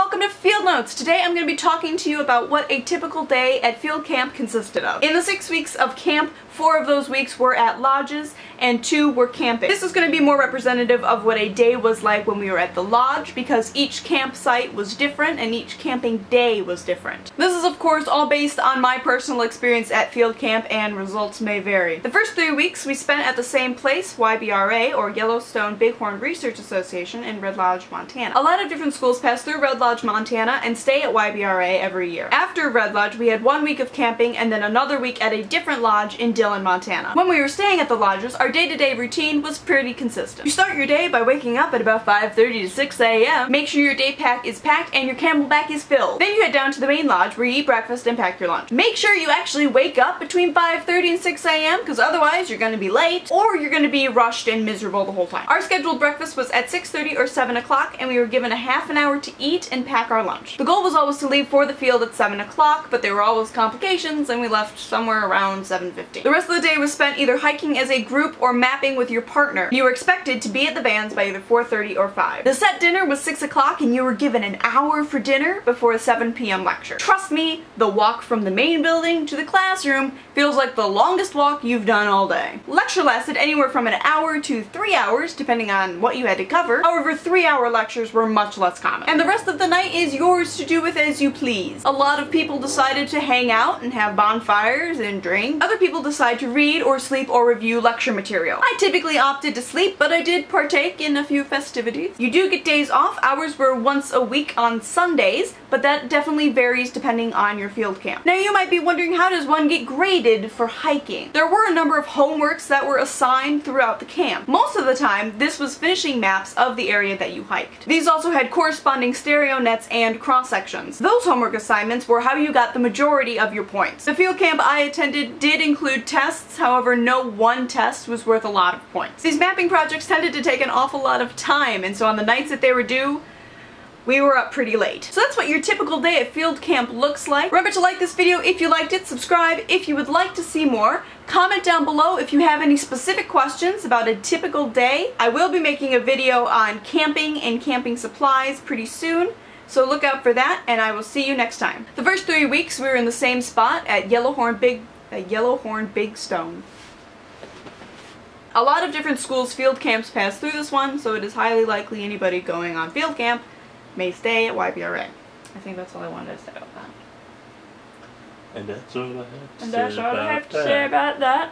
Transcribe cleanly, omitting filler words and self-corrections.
welcome to Field Notes. Today I'm going to be talking to you about what a typical day at field camp consisted of. In the 6 weeks of camp, 4 of those weeks were at lodges and 2 were camping. This is going to be more representative of what a day was like when we were at the lodge because each campsite was different and each camping day was different. This is of course all based on my personal experience at field camp and results may vary. The first 3 weeks we spent at the same place, YBRA or Yellowstone Bighorn Research Association in Red Lodge, Montana. A lot of different schools pass through Red Lodge, Montana and stay at YBRA every year. After Red Lodge we had 1 week of camping and then another week at a different lodge in Dillon, Montana. When we were staying at the lodges, our day-to-day routine was pretty consistent. You start your day by waking up at about 5:30 to 6 a.m. Make sure your day pack is packed and your camelback is filled. Then you head down to the main lodge where you eat breakfast and pack your lunch. Make sure you actually wake up between 5:30 and 6 a.m. because otherwise you're going to be late or you're going to be rushed and miserable the whole time. Our scheduled breakfast was at 6:30 or 7 o'clock and we were given a half an hour to eat and pack our lunch. The goal was always to leave for the field at 7 o'clock, but there were always complications and we left somewhere around 7:50. The rest of the day was spent either hiking as a group or mapping with your partner. You were expected to be at the bands by either 4:30 or 5. The set dinner was 6 o'clock and you were given an hour for dinner before a 7 p.m. lecture. Trust me, the walk from the main building to the classroom feels like the longest walk you've done all day. Lecture lasted anywhere from an hour to 3 hours depending on what you had to cover. However, 3-hour lectures were much less common. And the rest of the night is yours to do with as you please. A lot of people decided to hang out and have bonfires and drink. Other people decided to read or sleep or review lecture material. I typically opted to sleep, but I did partake in a few festivities. You do get days off. Ours were once a week on Sundays, but that definitely varies depending on your field camp. Now you might be wondering, how does one get graded for hiking? There were a number of homeworks that were assigned throughout the camp. Most of the time, this was finishing maps of the area that you hiked. These also had corresponding stereo nets and cross-sections. Those homework assignments were how you got the majority of your points. The field camp I attended did include tests, however no one test was worth a lot of points. These mapping projects tended to take an awful lot of time, and so on the nights that they were due, we were up pretty late. So that's what your typical day at field camp looks like. Remember to like this video if you liked it, subscribe if you would like to see more, comment down below if you have any specific questions about a typical day. I will be making a video on camping and camping supplies pretty soon, so look out for that and I will see you next time. The first 3 weeks we were in the same spot at Yellowhorn Big Stone. A lot of different schools' field camps pass through this one, so it is highly likely anybody going on field camp may stay at YBRA. I think that's all I wanted to say about that. And that's all I have to say about that.